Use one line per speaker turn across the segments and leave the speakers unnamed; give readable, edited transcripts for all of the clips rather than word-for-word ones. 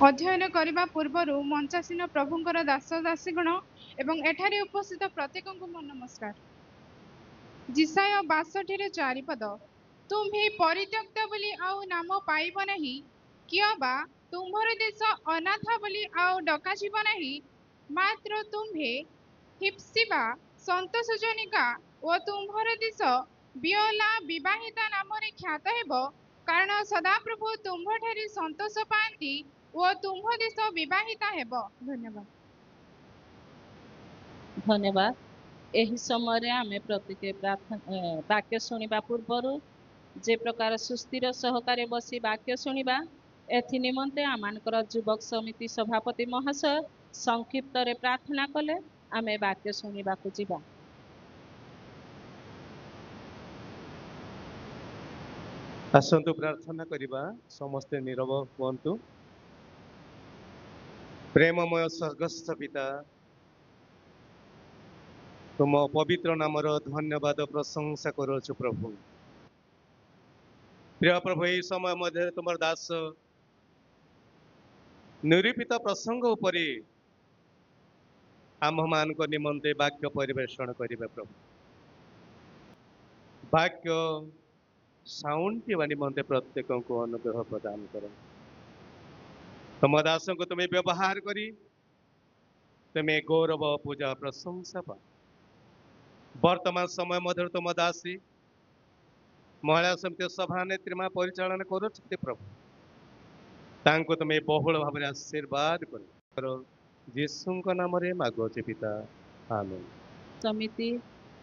अध्ययन करने पूर्वर मंचासीन प्रभुंकर दास दासीगण एवं एठारे उपस्थित प्रत्येक को नमस्कार। जिसाय 62 चारिपद तुम्हें परित्यक्त बोली आउ नाम पाइब नहीं किय बा तुम्भर देश अनाथ बोली आउ डकाजिब नहीं मात्र तुम्हें हिप्सिबा सन्तोषजनिका ओ तुम्भर देश बियला विवाहिता नाम ख्यात हेब कारण सदाप्रभु तुम्भठारे संतोष पाती ओ तुम्भ देश विवाहिता हेब। धन्यवाद।
धन्यवाद। यही समय आमे प्रत्येक प्रार्थना वाक्य शुणा पूर्वर जे प्रकार सुस्थिर सहकारे बसी वाक्य शुणा एथि निमंते आमानकर युवक समिति सभापति महाशय संक्षिप्त रे प्रार्थना कले आमे वाक्य शुणा को जीवा।
आसंतु प्रार्थना करिबा समस्ते नीरव हुअन्तु। प्रेममय स्वर्गस्थ पिता तुम पवित्र नामर धन्यवाद प्रशंसा करुछु प्रभु। प्रिय प्रभु यही समय मध्य तुम दास निरूपित प्रसंग उपरि आम मान निमंते वाक्य परिवेषण करिबे प्रभु। वाक्य साउंड निमंते प्रत्येक को अनुग्रह प्रदान कर। तुम दास को तुम्हें व्यवहार करी तुम्हें गौरव पूजा प्रशंसा पा। वर्तमान समय मध्य तुम दासी महिला समिति सभा नेत्री परिचालन कर प्रभु तांको तुम्हें बहुल भाव में आशीर्वाद कर जीशु नाम रे मागुचे पिता आमेन।
समिति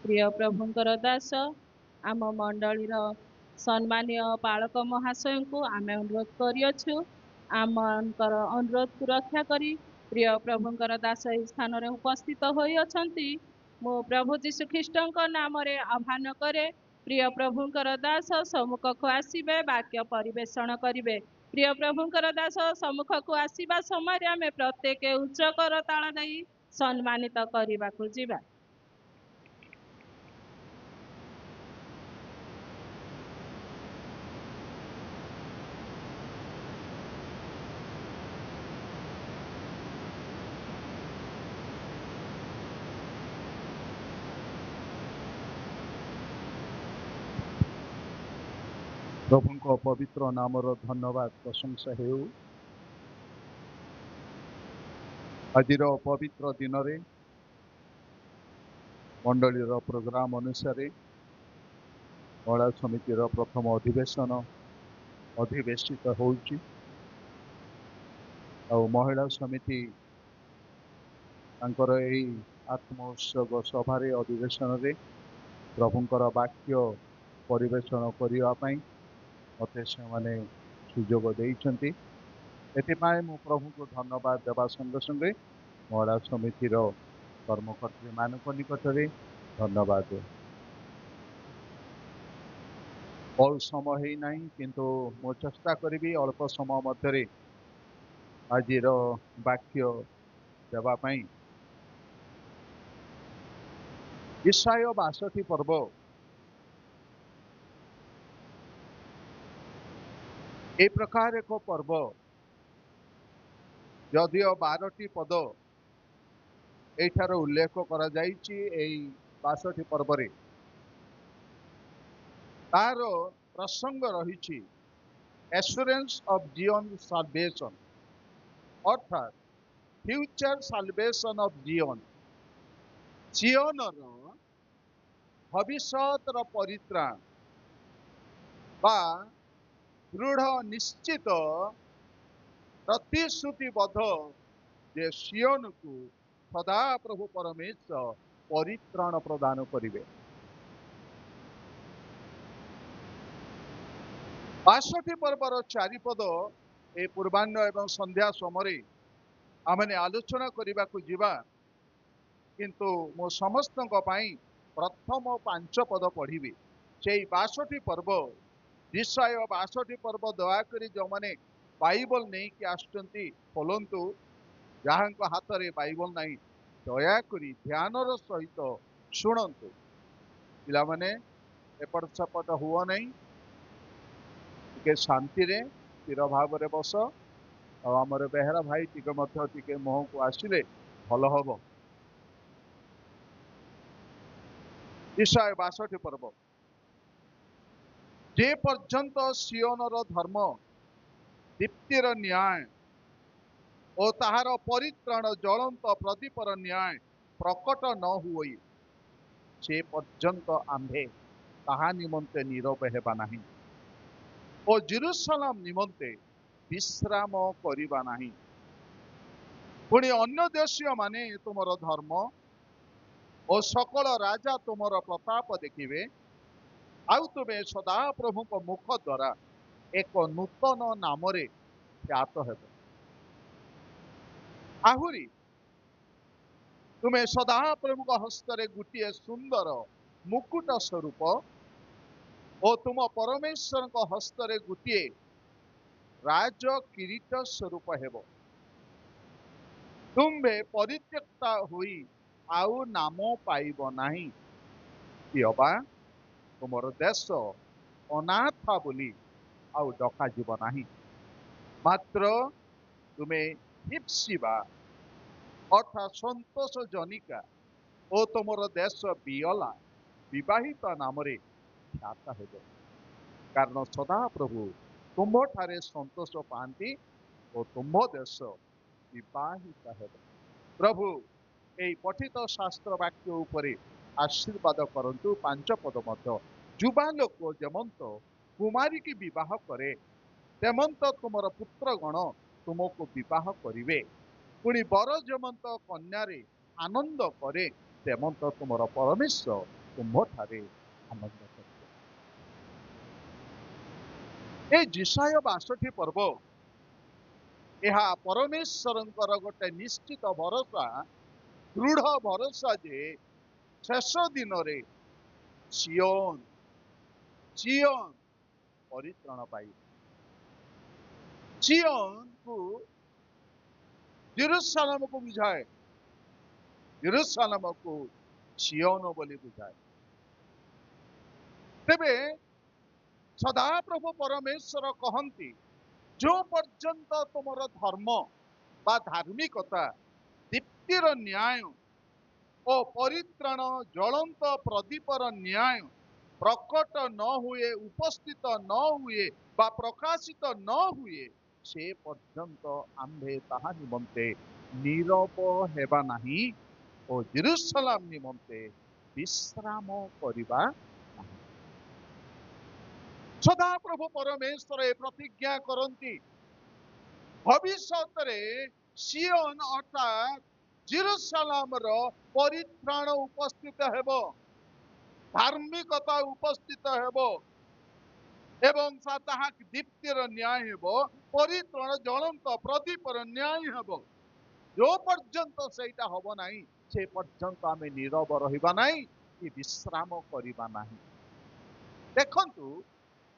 प्रिय प्रभुंकर दास आम मंडलीर सम्मानीय पालक महाशय को आमे अनुरोध करियछु आमकर अनुरोध को रक्षा करी प्रिय प्रभुंकर दास स्थान रे उपस्थित होई अछंती। मो प्रभु जीशु ख्रीष्टଙ୍କ नामरे आह्वान करे प्रिय प्रभुंकर दास सम्मुख को आसीबे वाक्य परिवेषण करिवे। प्रिय प्रभुंकर दास सम्मुख को आसीबा समय आमे प्रत्येक उच्च कर ताल देई सम्मानित करबा को जीवा।
प्रभु को पवित्र नामर धन्यवाद प्रशंसा हेउ। आजिर पवित्र दिन रे मंडलीर प्रोग्राम अनुसार महिला समितिर प्रथम अधिवेशन अधिवेशित होउची। महिला समिति तांकर एही आत्मोत्सव सभारे अधिवेशन रे प्रभुंकर वाक्य परिवेषण करिवा पई मते से सुजोग देइछन्ति। एथिपाई मु प्रभु को धन्यवाद देवा संगे संगे महिला समितिर कर्मकर्त्री मानक निकटरे धन्यवाद। बहुत समय ही नहीं किंतु मो चेष्टा करी अल्प समय मध्य आजिर वाक्य देवा पई। ईसाय 62 पर्व ए प्रकार एक पर्व यदिओ 12टी पद एठार उल्लेख करा जाइछि। एई 62 पर्व रे तार प्रसंग रही एश्योरेंस ऑफ जियोन साल्वेशन अर्थात future salvation of Zion Zion भविष्यत परित्राण बा दृढ़ निश्चित प्रतिश्रुतिबद्ध जे सियोन को सदा प्रभु परमेश्वर परित्राण प्रदान करिवे। 62 पर्वर चारिपद ए पूर्वाह्न एवं संध्या समय आमने आलोचना करने को जीवा किंतु मो समस्त प्रथम 5 पद पढ़ी से 62 पर्व विषय 62 पर्व दयाकोरी जो मैंने बाइबल नहीं कि आसुचंती खोलंतु जहाँ हाथ में बाइबल नहीं दयाकोरी ध्यानर सहित शुणंतु। पिला माने एपट सेपट हुआ नहीं के शांति रे स्थिर भाव रे बस ଆଉ ଆମର ବେହେରା ଭାଇ ଟିକେ ମୁହଁକୁ ଆସିଲେ ଭଲ ହବ। ଇସାୟ 62 ପର୍ବ। ଯେ ପର୍ଯ୍ୟନ୍ତ ସିଓନର ଧର୍ମ, ଦୀପ୍ତିର ନ୍ୟାୟ ଓ ତାହାର ପରିତ୍ରାଣ ଜ୍ୱଳନ୍ତ ପ୍ରଦୀପର ନ୍ୟାୟ ପ୍ରକଟ ନ ହୁଏ, ସେ ପର୍ଯ୍ୟନ୍ତ ଆମ୍ଭେ ତାହା ନିମନ୍ତେ ନୀରବ ହେବା ନାହିଁ ଓ ଜେରୁସାଲାମ ନିମନ୍ତେ ବିଶ୍ରାମ କରିବା ନାହିଁ। ପୁଣି ଅନ୍ୟ ଦେଶୀୟ ମାନେ ତୁମର ଧର୍ମ ଓ ସକଳ ରାଜା ତୁମର ପ୍ରତାପ ଦେଖିବେ, ଆଉ ତୁମେ ସଦାପ୍ରଭୁଙ୍କ ମୁଖ ଦ୍ୱାରା ଏକ ନୂତନ ନାମରେ ଖ୍ୟାତ ହେବ। ଆହୁରି ତୁମେ ସଦାପ୍ରଭୁଙ୍କ ହସ୍ତରେ ଗୋଟିଏ ସୁନ୍ଦର ମୁକୁଟ ସ୍ୱରୂପ ଓ ତୁମ ପରମେଶ୍ୱରଙ୍କ ହସ୍ତରେ ଗୋଟିଏ ରାଜ କିରୀଟ ସ୍ୱରୂପ ହେବ। ତୁମ୍ଭେ ପରିତ୍ୟକ୍ତା ହୋଇ ଆଉ ନାମ ପାଇବ ନାହିଁ, କିଅବା ତୁମର ଦେଶ ଅନାଥା ବୋଲି ଆଉ ଡକାଯିବ ନାହିଁ। ମାତ୍ର ତୁମେ ହିପ୍ସିବା ଅର୍ଥାତ୍ ସନ୍ତୋଷ ଜନିକା ଓ ତୁମର ଦେଶ ବିୟଲା ବିବାହିତ ନାମରେ ଖ୍ୟାତ ହେବ। କାରଣ ସଦାପ୍ରଭୁ ତୁମ୍ଭଠାରେ ସନ୍ତୋଷ ପାଆନ୍ତି ଓ ତୁମ୍ଭ ଦେଶ ବିବାହିତ ହେବ। ପ୍ରଭୁ এই ପଠିତ ଶାସ୍ତ୍ର ବାକ୍ୟ ଉପରେ ଆଶୀର୍ବାଦ କରନ୍ତୁ। 5 ପଦ ମଧ୍ୟ। ଯୁବା ଲୋକ ଯେମନ୍ତ କୁମାରୀକି ବିବାହ କରେ, ତେମନ୍ତ ତୁମର ପୁତ୍ରଗଣ ତୁମକୁ ବିବାହ କରିବେ। ପୁଣି ବର ଯେମନ୍ତ କନ୍ୟାରେ ଆନନ୍ଦ କରେ, ତେମନ୍ତ ତୁମର ପରମେଶ୍ୱର ତୁମ୍ଭଠାରେ ଆନନ୍ଦ କରିବେ। এই ଜିସାୟ 62 ପର୍ବ, ଏହା ପରମେଶ୍ୱରଙ୍କର ଗୋଟେ ନିଶ୍ଚିତ ଭରସା, ଦୃଢ ଭରସା ଯେ ଶେଷ ଦିନରେ ସିଓନ ପରିତ୍ରାଣ ପାଇବ। ସିଓନକୁ ଜେରୁସାଲେମକୁ ବୁଝାଏ, ଜେରୁସାଲେମକୁ ସିଓନ ବୋଲି ବୁଝାଏ। ତେବେ ସଦାପ୍ରଭୁ ପରମେଶ୍ୱର କହନ୍ତି, ଯେଉଁ ପର୍ଯ୍ୟନ୍ତ ତୁମର ଧର୍ମ ବା ଧାର୍ମିକତା, ଦୀପ୍ତିର ନ୍ୟାୟ ଓ ପରିତ୍ରାଣ ଜ୍ୱଳନ୍ତ ପ୍ରଦୀପର ନ୍ୟାୟ ପ୍ରକଟ ନ ହୁଏ, ଉପସ୍ଥିତ ନ ହୁଏ ବା ପ୍ରକାଶିତ ନ ହୁଏ, ସେ ପର୍ଯ୍ୟନ୍ତ ଆମ୍ଭେ ତାହା ନିମନ୍ତେ ନୀରବ ହେବା ନାହିଁ ଓ ଜେରୁସାଲେମ ନିମନ୍ତେ ବିଶ୍ରାମ କରିବା ନାହିଁ। ସଦାପ୍ରଭୁ ପରମେଶ୍ୱର ଏ ପ୍ରତିଜ୍ଞା କରନ୍ତି, ଭବିଷ୍ୟତରେ ସିଓନ ଅର୍ଥାତ୍ ଜେରୁସାଲେମର ପରିତ୍ରାଣ ଉପସ୍ଥିତ ହେବ, ଧାର୍ମିକତା ଉପସ୍ଥିତ ହେବ ଏବଂ ତାହା ଦୀପ୍ତିର ନ୍ୟାୟ ହେବ, ପରିତ୍ରାଣ ଜ୍ୱଳନ୍ତ ପ୍ରଦୀପର ନ୍ୟାୟ ହେବ। ଯେଉଁ ପର୍ଯ୍ୟନ୍ତ ସେଇଟା ହବ ନାହିଁ, ସେ ପର୍ଯ୍ୟନ୍ତ ଆମେ ନୀରବ ରହିବା ନାହିଁ କି ବିଶ୍ରାମ କରିବା ନାହିଁ। ଦେଖନ୍ତୁ,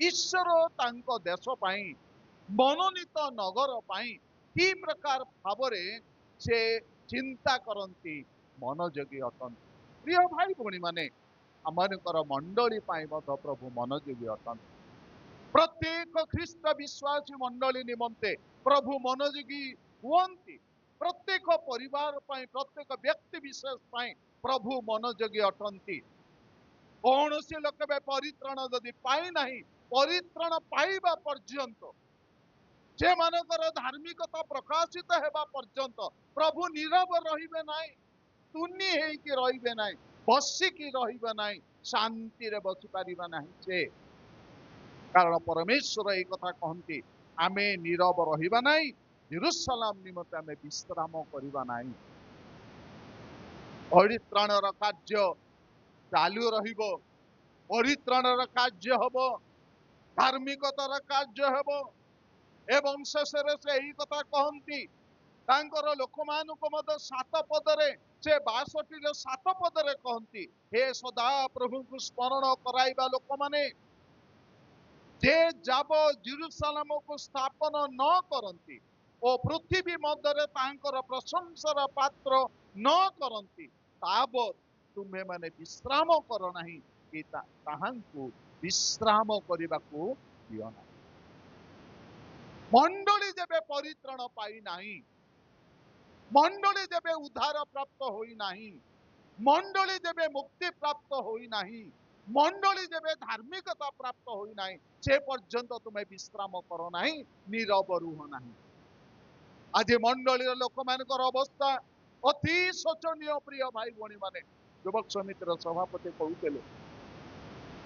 ଈଶ୍ୱର ତାଙ୍କ ଦେଶ ପାଇଁ, ମନୋନୀତ ନଗର ପାଇଁ କି ପ୍ରକାର ଭାବରେ ସେ ଚିନ୍ତା କରନ୍ତି, ମନୋଯୋଗୀ ଅଟନ୍ତି। ପ୍ରିୟ ଭାଇ ଭଉଣୀ ମାନେ, ଆମମାନଙ୍କର ମଣ୍ଡଳୀ ପାଇଁ ମଧ୍ୟ ପ୍ରଭୁ ମନୋଯୋଗୀ ଅଟନ୍ତି। ପ୍ରତ୍ୟେକ ଖ୍ରୀଷ୍ଟ ବିଶ୍ୱାସୀ ମଣ୍ଡଳୀ ନିମନ୍ତେ ପ୍ରଭୁ ମନୋଯୋଗୀ ହୁଅନ୍ତି। ପ୍ରତ୍ୟେକ ପରିବାର ପାଇଁ, ପ୍ରତ୍ୟେକ ବ୍ୟକ୍ତି ବିଶେଷ ପାଇଁ ପ୍ରଭୁ ମନୋଯୋଗୀ ଅଟନ୍ତି। କୌଣସି ଲୋକ ପରିତ୍ରାଣ ଯଦି ପାଇନାହିଁ, ପରିତ୍ରାଣ ପାଇବା ପର୍ଯ୍ୟନ୍ତ, ସେମାନଙ୍କର ଧାର୍ମିକତା ପ୍ରକାଶିତ ହେବା ପର୍ଯ୍ୟନ୍ତ ପ୍ରଭୁ ନୀରବ ରହିବେ ନାହିଁ, ତୁନି ହେଇକି ରହିବେ ନାହିଁ, ବସିକି ରହିବେ ନାହିଁ, ଶାନ୍ତିରେ ବସିପାରିବା ନାହିଁ ସେ। କାରଣ ପରମେଶ୍ୱର এই କଥା କହନ୍ତି, ଆମେ ନୀରବ ରହିବା ନାହିଁ, ଜେରୁସାଲେମ ନିମନ୍ତେ ଆମେ ବିଶ୍ରାମ କରିବା ନାହିଁ। ପରିତ୍ରାଣର କାର୍ଯ୍ୟ ଚାଲୁ ରହିବ, ପରିତ୍ରାଣର କାର୍ଯ୍ୟ ହେବ, ଧାର୍ମିକତାର କାର୍ଯ୍ୟ ହେବ ଏବଂ ଶେଷରେ ସେ ଏହି କଥା କହନ୍ତି, ତାଙ୍କର ଲୋକମାନଙ୍କୁ ମଧ୍ୟ 7 ପଦରେ, ସେ 62ରେ 7 ପଦରେ କହନ୍ତି, ହେ ସଦା ପ୍ରଭୁଙ୍କୁ ସ୍ମରଣ କରାଇବା ଲୋକମାନେ, ଯେ ଯାବ ଜେରୁସାଲେମକୁ ସ୍ଥାପନ ନ କରନ୍ତି ଓ ପୃଥିବୀ ମଧ୍ୟରେ ତାଙ୍କର ପ୍ରଶଂସାର ପାତ୍ର ନ କରନ୍ତି, ତାବତ୍ ତୁମେମାନେ ବିଶ୍ରାମ କର ନାହିଁ କି ତାହାଙ୍କୁ ବିଶ୍ରାମ କରିବାକୁ ଦିଅ ନାହିଁ। मंडली जेबे परित्राण पाई नाही, मंडली जेबे उद्धार प्राप्त होई नाही, मंडली जेबे मुक्ति प्राप्त होई नाही, मंडली जेबे धार्मिकता प्राप्त होई नाही, से पर्यंत तुम्हें विश्राम करो नाही, नीरव रुह नाही। आज मंडली लोक मानकर अवस्था अति शोचनीय। प्रिय भाई भौणी माने, युवक समितिर सभापति कहते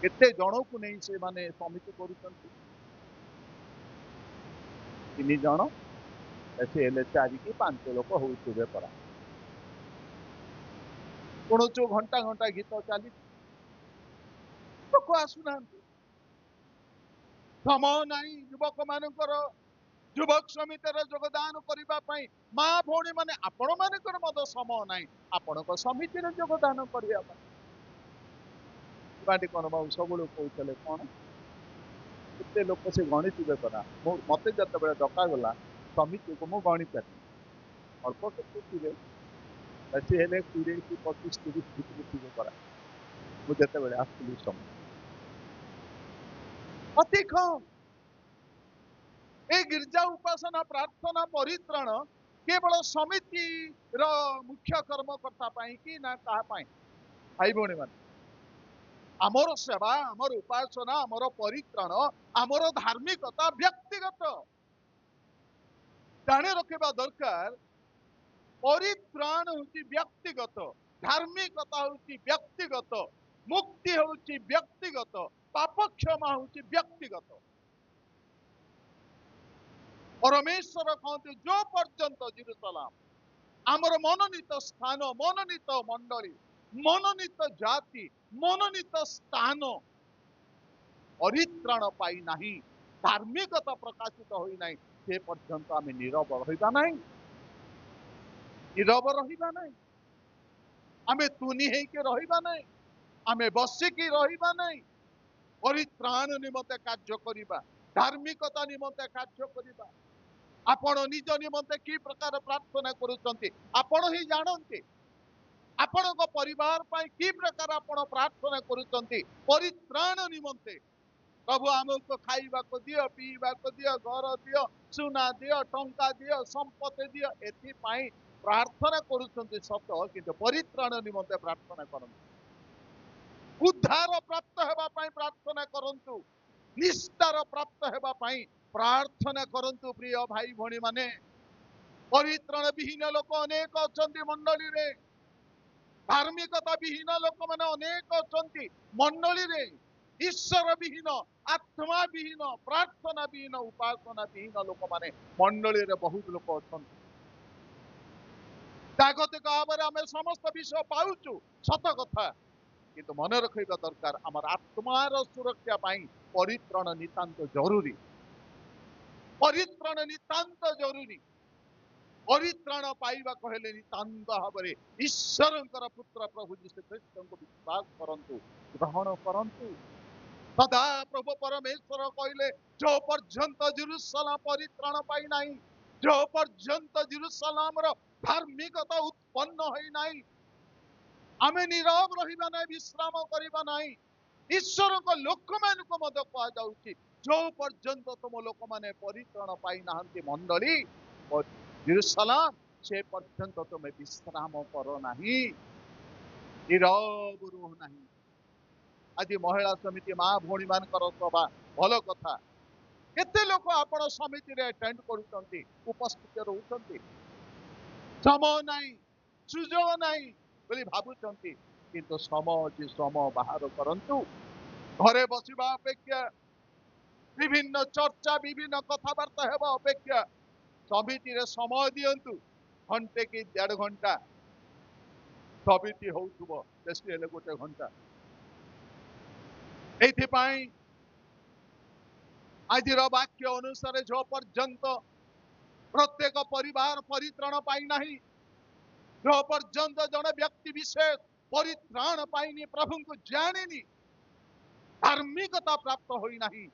केते जन को नहीं से माने समिति करुछंती, 3 जन से हेले 4 कि 5 लोक होउथिबे परा। शुणुचु घंटा घंटा गीत चली, लोक आसुना, समय नहीं युवक मानकर युवक समितिर योगदान करने माँ भौणी माने आपण मानकर मत समय नहीं आपण समिति योगदान करने कौन बाबू सब लोग कहते कौन केते लोक से गणि थे परा। मत जो डकागला समिति को मुझे गणि पारि अल्प केते थे सी हेले 20 कि 25 30 भितर थे परा। मुझे आसली समय अति कम ए गिरजा उपासना प्रार्थना परित्राण केवल समिति मुख्य कर्मकर्ता कि ना कहा भाई भौणी मान आमर सेवा आमर उपासना आमर परित्राण आमर धार्मिकता व्यक्तिगत जाने रखा दरकार। परित्राण हूँ व्यक्तिगत, धार्मिकता हूँ व्यक्तिगत, मुक्ति हूँ व्यक्तिगत, पाप क्षमा हूँ व्यक्तिगत। परमेश्वर कहते जो पर्यंत जेरुसलाम आमर मनोनीत स्थान, मनोनीत मंडली, मनोनीत जाति, मनोनीत स्थान परित्राण पाई नहीं, धार्मिकता प्रकाशित होई नहीं, से पर्यंत आम नीरव रहिबा नहीं, नीरव रहिबा नहीं, आमे तुनी हेके रहिबा नहीं, आमे बसिकी रहिबा नहीं। परित्राण निमंते कार्य करिबा, धार्मिकता निमंते कार्य करिबा। आपण निज निमंते कि प्रकार प्रार्थना करुचंती आपण ही जानते, आपण परिवार पाई कि प्रकार आपण प्रार्थना करुचंती परित्राण निमंते। प्रभु आमको खाइबा को दियो, पीवा को दियो, घर दियो, सुना दियो, टंका दियो, संपत्ति दियो, एथि पाई प्रार्थना करुचंती सत, किंतु परित्राण निमंते प्रार्थना करंतु, उद्धार प्राप्त हेबा पाई प्रार्थना करंतु, निस्तार प्राप्त हेबा पाई प्रार्थना करंतु। प्रिय भाई भौणी माने परित्राण विहीन लोक अनेक अछंती मंडली रे, धार्मिकता विहीन लोक माने अनेक अछंती मंडली रे, ईश्वर विहीन, आत्मा विहीन, प्रार्थना विहीन, उपासना विहीन लोक माने मंडली रे बहुत लोक अछंती। जागतिक भाव आम समस्त विषय पाउचु सत कथा, किंतु मन रखा दरकार आमर आत्मार सुरक्षा पाई परित्राण नितांत जरूरी, परित्राण नितांत जरूरी। परित्राण पाइबा कहले नितांत भाव ईश्वर पुत्र प्रभु यीशु ख्रीष्ट को विश्वास करंतु, ग्रहण करंतु। सदा प्रभु परमेश्वर कहले जो पर्यंत जेरुसलाम परित्राण पाई नहीं, जो पर्यंत जेरुसलाम धार्मिकता उत्पन्न होई नहीं, आमे नीरव रहिबा नहीं, विश्राम करिबा नहीं। ईश्वर को लोक मान को मध्य कहा जाउछि जो पर्यंत तुम लोक माने परित्राण पाई नाहंती मंडली जेरुसलाम, से पर्यंत तुम्हें विश्राम करो नहीं, नीरव रुह नहीं। आज महिला समिति माँ भौणी मानकर सभा भल कथा, केते लोक आपण समिति रे अटेंड करूछंती, उपस्थित रहउछंती, समय नहीं, सुजोग नहीं बोली भाबुछंती, किंतु समय समय बाहर करंतु। घरे बसिबा अपेक्षा, विभिन्न चर्चा विभिन्न कथबार्ता हेबा अपेक्षा समिति रे समय दियंतु, घंटे कि 1.5 घंटा समिति होउथुबो, बेसी हेले 1 घंटा। एथिपाई आजिर वाक्य अनुसार जो पर्यंत प्रत्येक परिवार परित्राण पाई नहीं, जो पर्यंत जन व्यक्ति विशेष परित्राण पाइनी, प्रभु को जानिनी, धार्मिकता प्राप्त होई नहीं,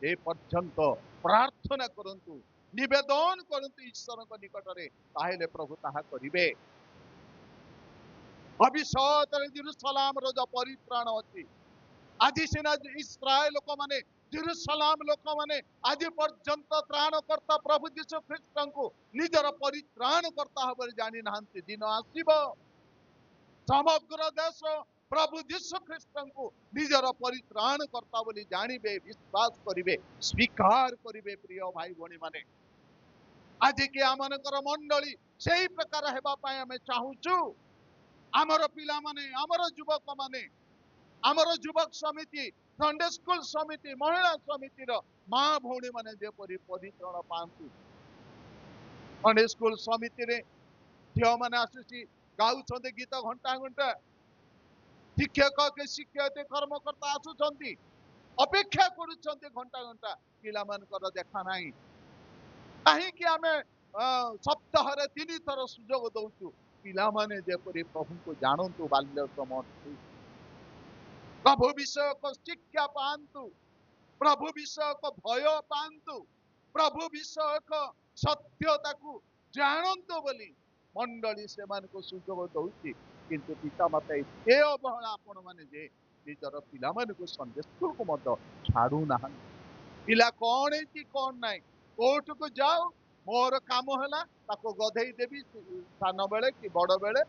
ए पर्यंत प्रार्थना करंतु, निवेदन करंतु ईश्वर निकट रे, ताहेले प्रभु ताहा करिवे। भविष्यत जेरुसलाम रो जो परित्राण अछि, आज सिना इस्राएल लोक माने जेरुसलाम लोक माने आज पर्यंत त्राणकर्ता प्रभु यीशु ख्रीष्ट को निजर परित्राणकर्ता भाव जानी नाहंती दिन आसीब समग्र देश प्रभु यीशु ख्रीष्ट को निजर परित्राणकर्ता बोली जानिबे विश्वास करिवे स्वीकार करिवे प्रिय भाई भणी माने आज के आमनकर मंडली सेही प्रकार हेबा पाए हमें चाहूचु आमर पिला माने आमर युवक माने आमर युवक समिति संडे स्कूल समिति महिला समिति माँ भौणी माने जेपरी परित्रण पांतु संडे स्कूल समिति रे झियो माने आसी गाउछन्ते गीत घंटा घंटा शिक्षक के शिक्षयित्री कर्मकर्ता आसुछन्ति अपेक्षा करुछन्ति घंटा घंटा पिला मानकर देखा नाही काहीकि आमे सप्ताह रे 3 थर सुजोग दउछु पिला माने जेपरी प्रभु को जानंतु बाल्य समय प्रभु विषय को शिक्षा पांतु प्रभु विषय को भय पांतु प्रभु विषय को सत्यता को जानंतु बोली मंडली से मान को सुजोग दउछि किंतु पिता माता एते अवहेला आपण माने जे निजर पिला मान को संदेश को मत छाड़ू ना पिला कौन है कौन नहीं कोर्ट को जाओ मोर काम है ताको गधेई देवी सान बेले कि बड़ बेले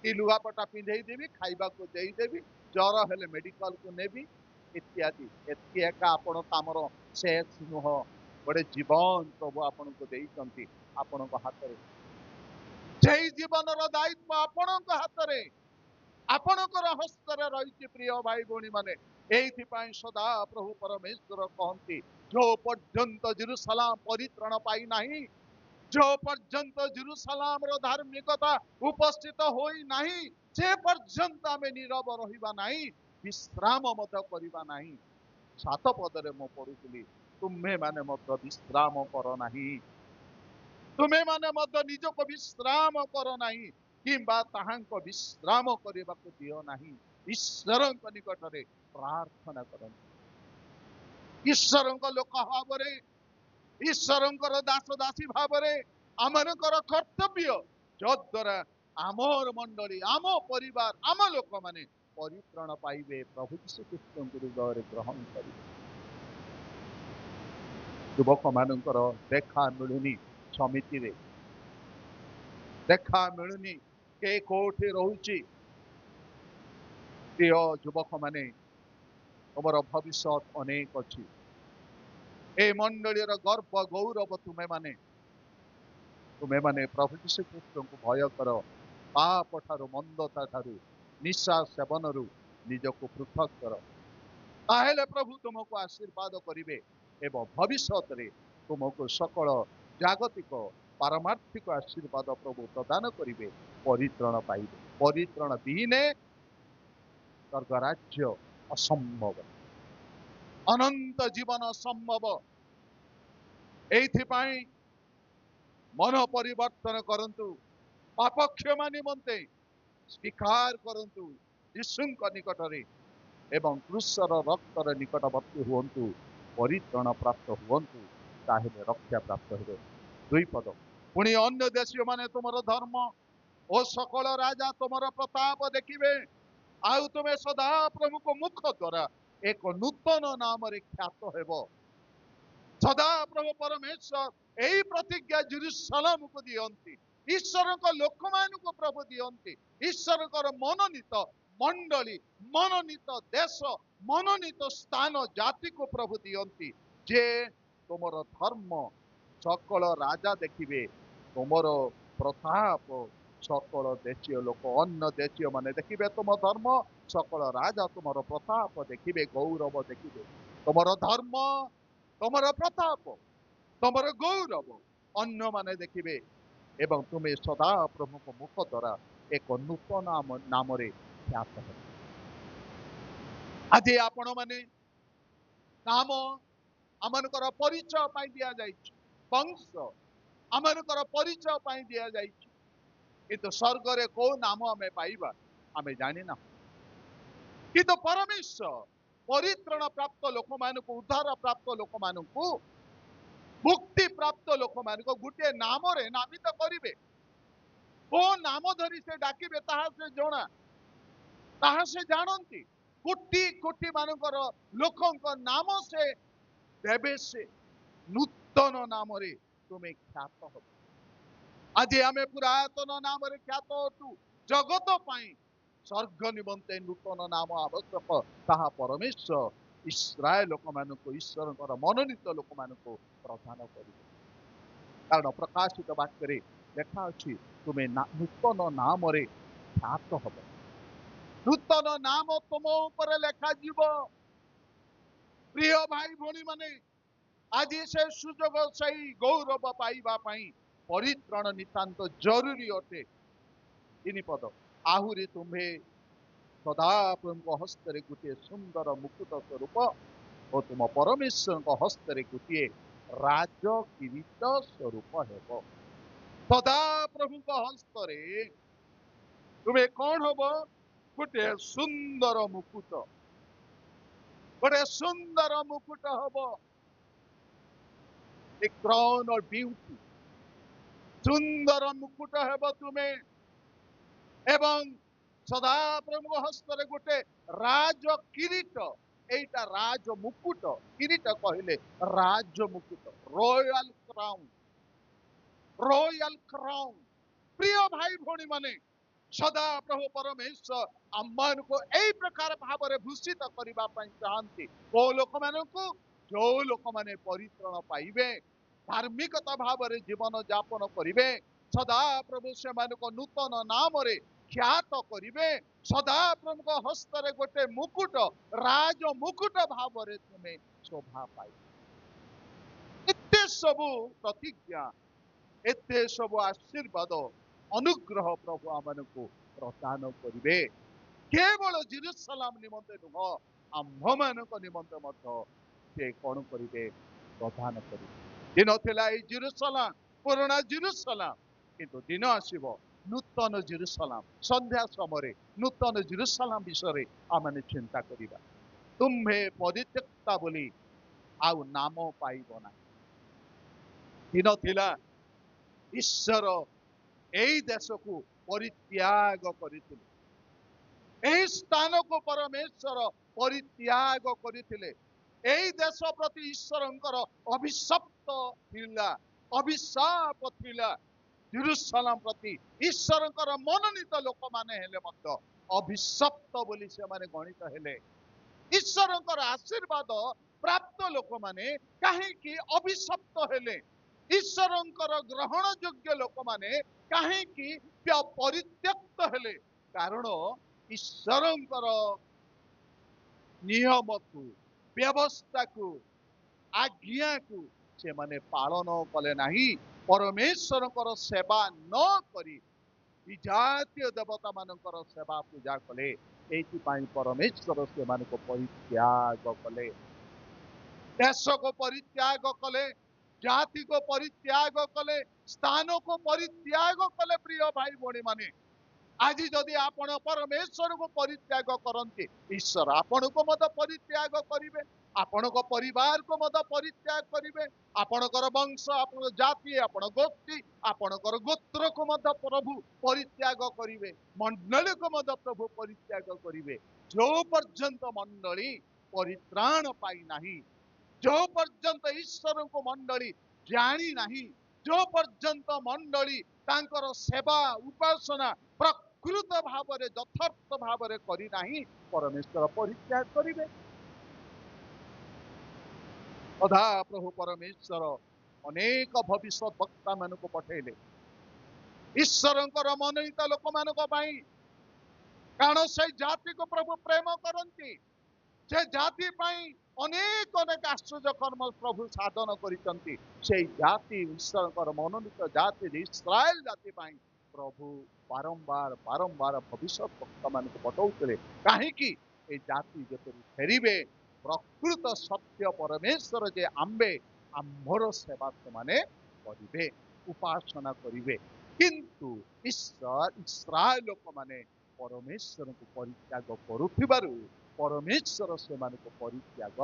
कि लुगापटा पिंधे देवी खाइबा को देई देवी ज्वर हेले मेडिकल को नेबी इत्यादि एति एका आपण कामर शेष नुह गोटे जीवन प्रभु आपण को देइचंती आपण को हाथ रे जेई जीवन रो दायित्व आपण को हाथ रे आपण को हस्त रे रहिछि प्रिय भाई भणी माने एथि पई सदा प्रभु परमेश्वर कहंती जो पर्यंत जेरुसलाम परित्रण पाई नाही जो पर्यंत जेरुसलाम रो धार्मिकता उपस्थित होई नाही से पर्यंत आमे नीरव रहिबा नाही विश्राम मत करिबा नाही 7 पदरे मो पढुतली तुम्हे माने मत विश्राम कर नाही तुम्हे माने मत निज को विश्राम कर नाही किंबा ताहांक विश्राम करिबा को दियो नाही ईश्वर निकट रे प्रार्थना करन ईश्वर लोक भाव ईश्वर दास दासी भाव आमनकर कर्तव्य जद्वारा आमर मंडली आम परिवार आम लोक माने परित्राण पाइबे प्रभु यीशु ख्रीष्ट हृदय ग्रहण करिबे युवक मानकर देखा मिलुनी समिति रे देखा मिलुनी के कोठी रहुची प्रिय युवक माने तुमर भविष्य अनेक अच्छी ए मंडलीर गर्व गौरव तुम्हें माने प्रभु यीशु ख्रीष्ट को भय कर पाप ठारू मंदता ठारू निशा सेवन रु निजको पृथक कर ताहेले प्रभु तुमको आशीर्वाद करिवे एवं भविष्य रे तुमको सकल जागतिक पारमार्थिक आशीर्वाद प्रभु प्रदान करिवे परित्रण पाइबे परित्रण विहीने स्वर्ग राज्य असंभव अनंत जीवन संभव एथि मन परिवर्तन करंतु पाप क्षमा निमंते स्वीकार करंतु यीशुक निकट रे एवं क्रूसर रक्तर निकटवर्ती हुंतु परित्रण प्राप्त हुंतु ताहेले रक्षा प्राप्त हेबे 2 पद पुणी अन्य देशीय माने तुमर धर्म ओ सकल राजा तुमर प्रताप देखिबे आउ तुमे सदा प्रभु को मुख द्वारा एक नूतन नाम रे ख्यात हेबो सदा प्रभु परमेश्वर यही प्रतिज्ञा जेरुसलाम को दियंती ईश्वर को लोक मान को प्रभु दियंती ईश्वर को मनोनीत मंडली मनोनीत देश मनोनीत स्थान जाति को प्रभु दियंती जे तुमर धर्म सकल राजा देखिबे तुमर प्रताप सकल देशीय लोक अन्य देशीय माने देखिबे तुम धर्म सकल राजा तुमर प्रताप देखिबे गौरव देखिबे तुमर धर्म तुमर प्रताप तुमर गौरव अन्य माने देखिबे एवं तुम्हें सदा प्रभु को मुख द्वारा एक नूतन नाम रे ख्यात हेबे आज आपण माने नाम आमनकर परिचय पाई दिया जाइछि वंश आमनकर परिचय पाई दिया जाइछि किंतु स्वर्ग रे को नाम हमें पाइबा हमें जानि ना किंतु परमेश्वर परित्रण प्राप्त लोक मान को उद्धार प्राप्त लोक मान को मुक्ति प्राप्त लोक मान को गुटे नाम रे नामित करिवे को नाम धरी से डाकिबे ताहा से जणा ताहा से जानंती कोटि कोटि मानकर लोकंक नाम से तेबे से नूतन नाम रे तुम्हें ख्यात हो। आज आम पुरातन नाम रे ख्यात अटू जगत पाई स्वर्ग निमंते नूतन नाम आवश्यक ताहा परमेश्वर इस्राएल लोक मान ईश्वर मनोनीत लोक मान प्रदान कर। कारण प्रकाशित वाक्य लेखा अच्छी तुम्हें नूतन नाम रे ख्यात हो। नूतन नाम तुम ऊपर लेखा जीव। प्रिय भाई भौणी माने आज से सुजोग सही गौरव पाइबा परित्राण नितांत जरूरी अटे। तीन पद आहुरी तुम्हें सदा प्रभु हस्त गोटे सुंदर मुकुट स्वरूप और तुम परमेश्वर हस्त गोटे राज किरीट स्वरूप हेब। सदा प्रभु हस्त तुम्हें कौन हम गोटे सुंदर मुकुट गोटे सुंदर मुकुट हम ए क्राउन और ब्यूटी सुंदर मुकुट हेब तुम्हें एवं सदा प्रभु हस्त गोटे राज किरीट एटा राज मुकुट किरीट कहले राज मुकुट रॉयल क्राउन रॉयल क्राउन। प्रिय भाई भौणी माने सदा प्रभु परमेश्वर आम को यही प्रकार भाव में भूषित करने चाहती को लोक मान जो लोक मैंने परित्राण पाइबे धार्मिकता भाव में जीवन यापन करेंगे सदा प्रभु से नूतन नाम रे ख्यात करेंगे सदा प्रभु हस्त गोटे मुकुट राज मुकुट भाव में तुम्हें शोभा पाई। एते सबु प्रतिज्ञा एते सबु आशीर्वाद अनुग्रह प्रभु आम को प्रदान करेंगे केवल जेरुसलाम निमंते नुह आम्भ मान निमंते से कौन करेंगे प्रदान करेंगे। दिन थिला जेरुसलाम पुराना जेरुसलाम किंतु दिन आसीब नूतन जेरुसलाम संध्या समय नूतन जेरुसलाम विषय आम चिंता करिबा। तुम्हे परित्यक्ता बोली आउ नाम पाइब ना। दिन थिला ईश्वर एई देश को परित्याग करथिले एई स्थान को परमेश्वर परित्याग करथिले एई देश प्रति ईश्वरंकर अभिशप्त थिला अभिशाप थिला। जेरुसलाम प्रति ईश्वरंकर मनोनीत लोक माने हेले मत अभिशप्त बोली से माने गणित हेले ईश्वरंकर आशीर्वाद प्राप्त लोक माने काहेकि अभिशप्त हेले ईश्वरंकर ग्रहण योग्य लोक माने काहेकि परित्यक्त हेले कारण ईश्वरंकर नियम को व्यवस्था को आज्ञा को से माने पालन कले नहीं परमेश्वर सेवा न करी विजातीय देवता मानकर सेवा पूजा कले एथि परमेश्वर से परित्याग कले देश को परित्याग कले जाति को परित्याग कले स्थान को परित्याग कले। प्रिय भाई भौणी माने आज जदि आपण परमेश्वर को परित्याग करते ईश्वर आपण को मत परित्याग करेंगे आपण परिवार को मत परित्याग करेंगे आपणकर वंश आपण जाति आपण गोष्ठी आपणकर गोत्र को मत प्रभु परित्याग करेंगे मंडली को मत प्रभु परित्याग करेंगे जो पर्यंत मंडली परित्राण पाई नहीं जो पर्यंत ईश्वर को मंडली जानी नहीं जो पर्यंत मंडली तांकर सेवा उपासना प्रकृत भाव में यथार्थ भाव में करना परमेश्वर परित्याग करेंगे। सदा प्रभु परमेश्वर अनेक भविष्य वक्ता मान को पठेले ईश्वर मनोनीत लोक मान कारण से जाति को प्रभु प्रेम करती से जाति अनेक अनेक आश्चर्य कर्म प्रभु साधन करती से जाति ईश्वर मनोनीत जाति इस्राएल जाति प्रभु बारंबार बारंबार भविष्य वक्ता मान को पठाऊले कहीं जाति जो फेरबे प्रकृत सत्य परमेश्वर जे आंबे आम्भर सेवा से माने करिवे उपासना करिवे किंतु ईश्वर इस्राएल लोक माने परमेश्वर को परित्याग करुथिबारु परमेश्वर से मान को परित्याग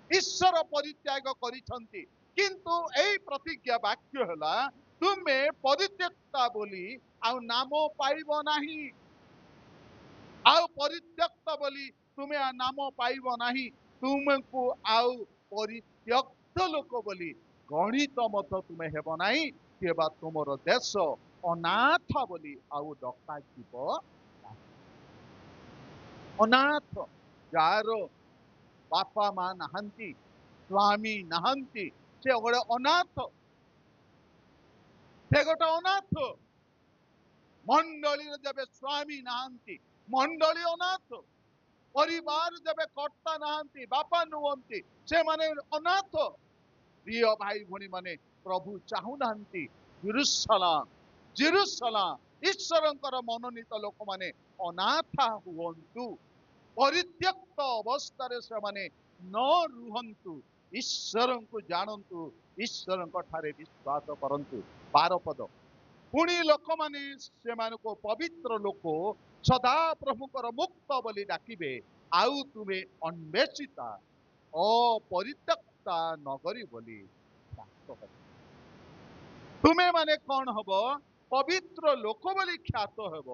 ईश्वर परित्याग करिसंती किंतु एई प्रतिज्ञा वाक्य हला तुमे परित्यक्ता बोली आ नाम पाइब नाही आ परित्यक्त बोली तुम्हें नाम पाइब नाही तुमको आउ परित्यक्त लोक बोली गणित मत तुमे हेब नाही केबा तुमर देश अनाथ बोली आउ डका जीव अनाथ जार बापा माँ नहांती स्वामी नहांती से गोटे अनाथ से गोटे अनाथ मंडली जब स्वामी नहांती मंडली अनाथ परिवार जब कर्ता नहांती बापा नुहंती से माने अनाथ प्रिय भाई भणी माने प्रभु चाहू नांती जेरुसलाम जेरुसलाम ईश्वरंकर मनोनीत लोक माने अनाथा हुवंतु परित्यक्त अवस्था से माने न रुहंतु ईश्वर को जानतु ईश्वर ठारे विश्वास करंतु 12 पद पुणी लोक माने से मानको पवित्र लोक सदा प्रभुकर मुक्त बोली डाकिबे आउ तुमे अन्वेषिता अपरित्यक्ता नगरी बोली तुमे माने कौन हब पवित्र लोक बोली ख्यात हेब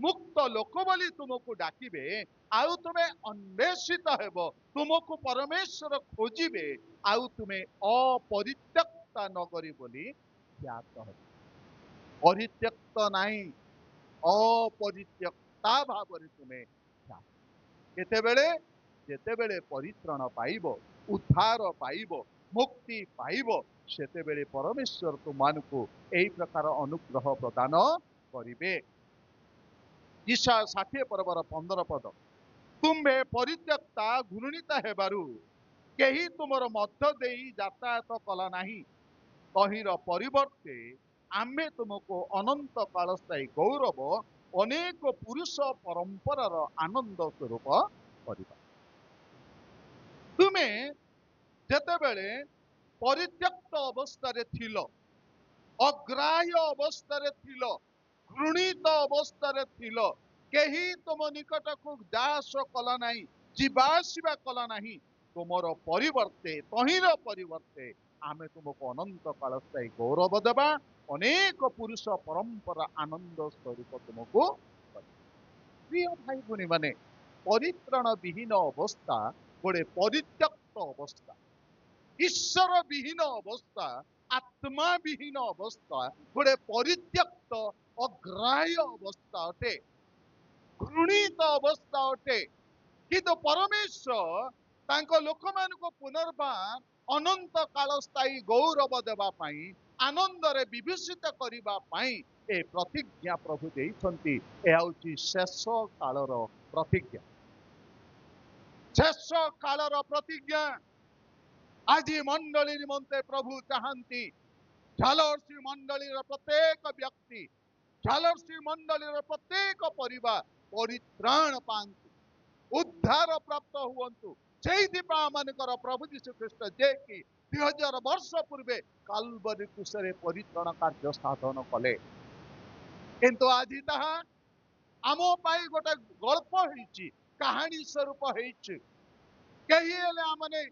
मुक्त लोक बोली तुमको डाकिबे आउ तुमे अन्वेषित हेब तुमको परमेश्वर खोजिबे आउ तुमे अपरित्यक्ता नगरी बोली ख्यात हेब परित्यक्त नाही अपरित्यक्ता भाव तुमे केतेबेले जेतेबेले परित्राण पाइब उद्धार पाइब मुक्ति पाइब सेतेबेले परमेश्वर तुमको एही प्रकार अनुग्रह प्रदान करिबे। ईशा 60 पर्वर 15 पद तुम्भे परित्यक्ता घृणित हेबारु केही तुमर मध्य देई यातायात कला नाही तहिर परिवर्ते आम्हे तुमको अनंत काल स्थायी गौरव अनेक पुरुष परंपरार आनंद स्वरूप करिबा। तुमे जेतेबेले परित्यक्त अवस्था थिल अग्राह्य अवस्था थिल घृणित अवस्था थिल केही तुम निकट को जास कला नाही जीवासीबा कला नाही तुमर परिवर्ते तहिर परिवर्ते आमे तुमको अनंत काल स्थायी गौरव देवा अनेक पुरुष परंपरा आनंद स्वरूप तुमको प्रिय भाई भूणी माने परित्राण विहीन अवस्था गोटे परित्यक्त अवस्था ईश्वर विहीन अवस्था आत्मा विहीन अवस्था गोटे परित्यक्त अग्राह्य अवस्था अटे घृणित अवस्था अटे किंतु परमेश्वर तांको लोक मानको पुनर्बार अनंत काल स्थायी गौरव देवा पाई आनंद रे विभूषित करिबा पाई ए प्रतिज्ञा प्रभु देइछंती ए आउची शेष कालर प्रतिज्ञा शेष कालर प्रतिज्ञा आज मंडली निमंते प्रभु चाहती झालर्सी मंडली प्रत्येक व्यक्ति झालर्सी मंडली प्रत्येक परिवार परित्राण पांतु उद्धार प्राप्त हुवंतु मानकर प्रभु जीशु ख्रीष्ट जे कि 2000 वर्ष पूर्वे काल्वरी कुशरे परित्राण कार्य साधन कले किंतु आज ताहा आम पाई गोटे गल्प होइछि कहानी स्वरूप होइछि कही हेले आमने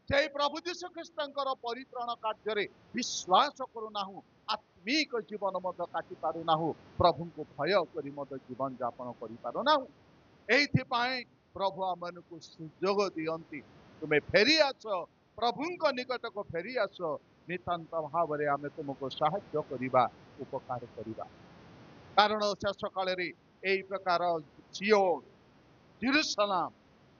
से प्रभु जीशु ख्रीष्टंकर परित्राण कार्य विश्वास करूनाहु आत्मिक जीवन मत काटि पारुनाहु प्रभु को भय करी मत जीवन यापन करि पारुनाहु एइथिपाई प्रभु आमनकु सुजोग दियंती तुमे फेरी आस प्रभु निकट को फेरी आस नितांत भाव में आमे तुमको साहाय्य करिबा उपकार करिबा कारण शेष काल एई प्रकार सियोन जेरुसलाम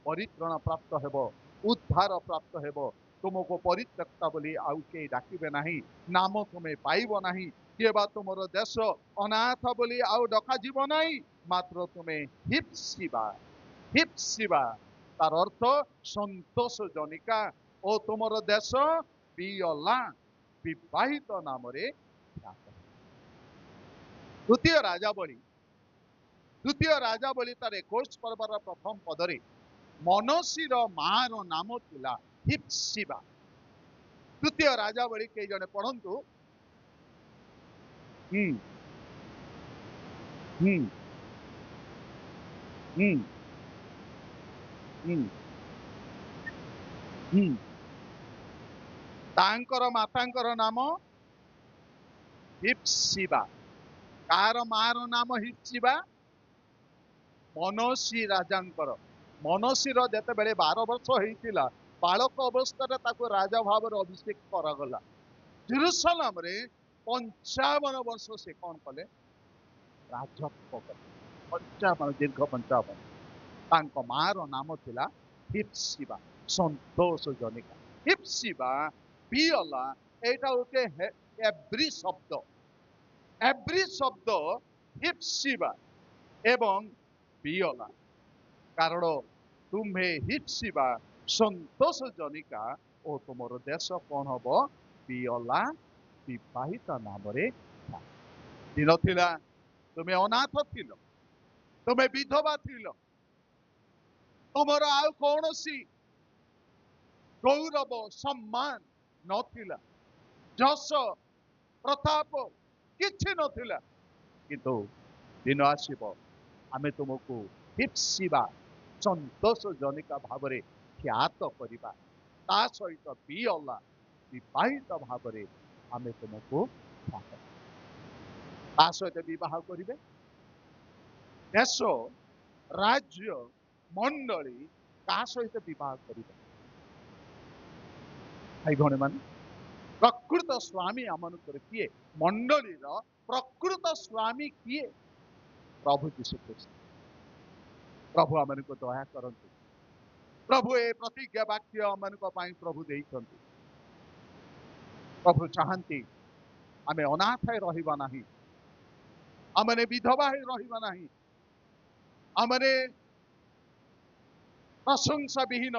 परित्राण प्राप्त हेब उद्धार प्राप्त हेब तुमको परित्यक्ता बोली आउ के डाकिबे नाही नाम तुमे पाइब नाही केबा तुमर देश अनाथ बोली आउ डका जीव नाही मात्र तुमे हिप्सिबा तार अर्थ संतोष जनिका ओ तुमर देश बियला विवाहित नाम रे द्वितीय राजावली तार 21 पर्वर प्रथम पदरे मनसीर मार नाम थिला हिप्सिबा द्वितीय राजावली के जने पढ़ंतु तांकर मातांकर नाम हिप्सिबा कार मार नाम हिप्सिबा मनसी राजांकर मनसीर जेतेबेले 12 वर्ष होइतिला बालक अवस्था ताको राजा भाव अभिषेक करागला जेरुसलम रे 55 वर्ष से कौन कले राजत्व कले 55 दीर्घ 55 तांको मार नाम थिला हिप्सिबा संतोष जनिका हिप्सिबा बियला एटा उते एब्री शब्द हिप्सिबा एवं बियला कारण तुम्हे हिप्सिबा संतोष जनिका ओ तुमर देश कौन हम बियला विवाहित नाम दिन थिला तुम्हें अनाथ थिल तुम्हें विधवा थिल तुमर आउ कौन सी गौरव सम्मान नथिला जस प्रताप किछि नथिला किंतु दिन आसीब आमे तुमको हिप्सिबा संतोष जनिका भावरे ख्यात करिबा ता सहित बियला विवाहित भावरे आमे तुमको ख्यात ता सहित विवाह करिबे देश राज्य मंडली का सहित विवाह करिबे भाई भौणी मान प्रकृत स्वामी आमनकर किए मंडलीर प्रकृत स्वामी किए प्रभु यीशु ख्रीष्ट प्रभु आमनको दया करंतु प्रभु ए प्रतिज्ञा वाक्य आमनको पाई प्रभु देइछंती प्रभु चाहंती आमे अनाथ है रहिबा नाही आमने विधवा है रहिबा नाही आमने प्रशंसा विहीन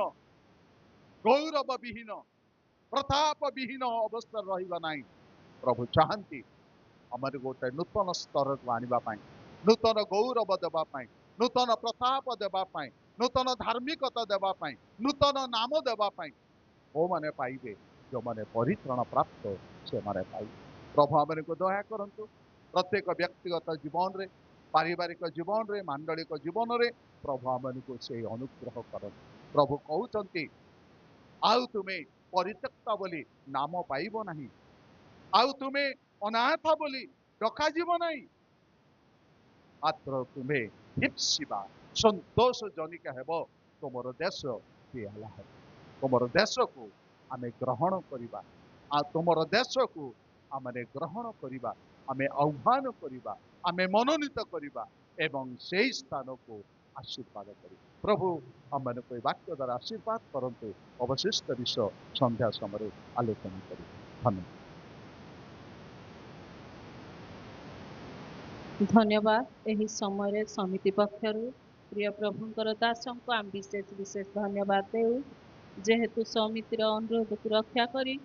गौरव विहीन प्रताप विहीन अवस्था रहिबा नाही प्रभु चाहंती आमरे गोटे नूतन स्तर को आनिबा पाई नूतन गौरव देबा पाई नूतन प्रताप देबा पाई नूतन धार्मिकता देबा पाई नूतन नाम देबा पाई ओ माने पाइबे जो माने परित्राण प्राप्त से माने पाइबे प्रभु आमरे को दया करंतु प्रत्येक व्यक्तिगत जीवन रे पारिवारिक जीवन रे मांडलिक जीवन रे प्रभु आमरे को से अनुग्रह करंतु प्रभु कहउचंती आउ तुमे परित्यक्ता बोली नाम पाइब नाही आउ तुमे अनाथ बोली डका जीव नाही मात्र तुम्हें हिप्सिबा संतोष जनिका हेबो तुमर देश पियाला है तुमर देश को आमे ग्रहण करिबा आ तुमर देश को आमे ग्रहण करिबा आमे आह्वान करिबा आमे मनोनीत करिबा एवं सेही स्थान को आशीर्वाद करिबा प्रभु आमने कोई वाक्य द्वारा आशीर्वाद करंतु अवशिष्ट विषय संध्या समय आलोचना करिबा धन्यवाद
धन्यवाद एही समय समिति पक्षर प्रिय प्रभुंकर दासों को आम विशेष विशेष धन्यवाद देउ जेहेतु समितिर अनुरोध को रक्षा करी